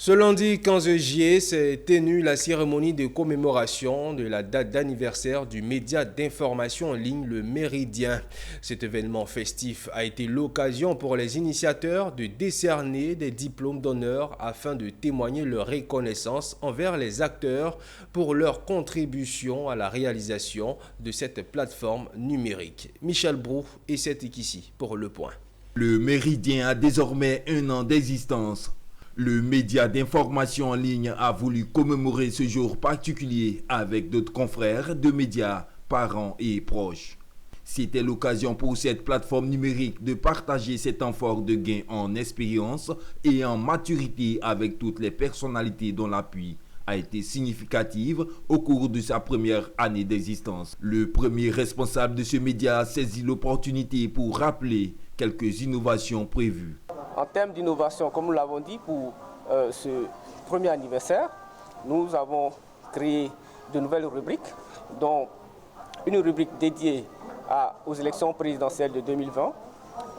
Ce lundi 15 juillet s'est tenue la cérémonie de commémoration de la date d'anniversaire du média d'information en ligne Le Méridien. Cet événement festif a été l'occasion pour les initiateurs de décerner des diplômes d'honneur afin de témoigner leur reconnaissance envers les acteurs pour leur contribution à la réalisation de cette plateforme numérique. Michel Brou et Seth Ikissi pour Le Point. Le Méridien a désormais 1 an d'existence. Le média d'information en ligne a voulu commémorer ce jour particulier avec d'autres confrères de médias, parents et proches. C'était l'occasion pour cette plateforme numérique de partager cet temps fort de gain en expérience et en maturité avec toutes les personnalités dont l'appui a été significatif au cours de sa première année d'existence. Le premier responsable de ce média a saisi l'opportunité pour rappeler quelques innovations prévues. En termes d'innovation, comme nous l'avons dit, pour ce premier anniversaire, nous avons créé de nouvelles rubriques, dont une rubrique dédiée aux élections présidentielles de 2020.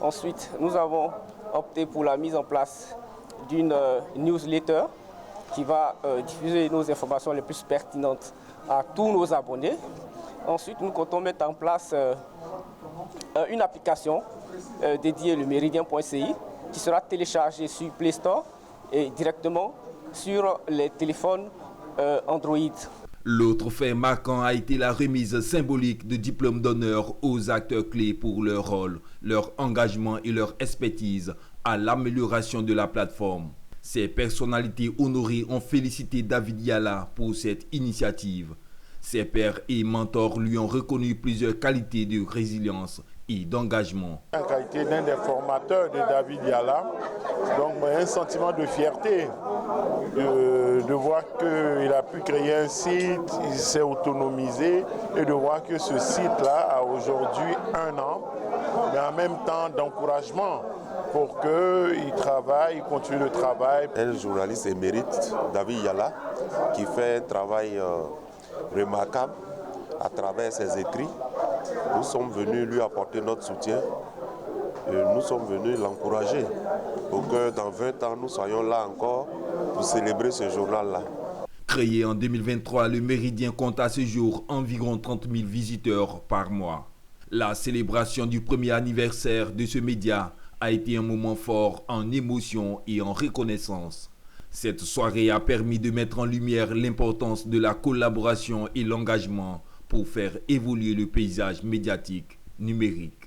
Ensuite, nous avons opté pour la mise en place d'une newsletter qui va diffuser nos informations les plus pertinentes à tous nos abonnés. Ensuite, nous comptons mettre en place une application dédiée, le méridien.ci, qui sera téléchargé sur Play Store et directement sur les téléphones Android. L'autre fait marquant a été la remise symbolique de diplômes d'honneur aux acteurs clés pour leur rôle, leur engagement et leur expertise à l'amélioration de la plateforme. Ces personnalités honorées ont félicité David Yala pour cette initiative. Ses pairs et mentors lui ont reconnu plusieurs qualités de résilience et d'engagement. En qualité d'un des formateurs de David Yala, donc un sentiment de fierté de voir qu'il a pu créer un site, il s'est autonomisé et de voir que ce site-là a aujourd'hui 1 an, mais en même temps d'encouragement pour qu'il travaille, il continue le travail. Un journaliste émérite, David Yala, qui fait un travail remarquable à travers ses écrits. Nous sommes venus lui apporter notre soutien et nous sommes venus l'encourager pour que dans 20 ans, nous soyons là encore pour célébrer ce journal-là. Créé en 2023, le Méridien compte à ce jour environ 30 000 visiteurs par mois. La célébration du premier anniversaire de ce média a été un moment fort en émotion et en reconnaissance. Cette soirée a permis de mettre en lumière l'importance de la collaboration et l'engagement pour faire évoluer le paysage médiatique numérique.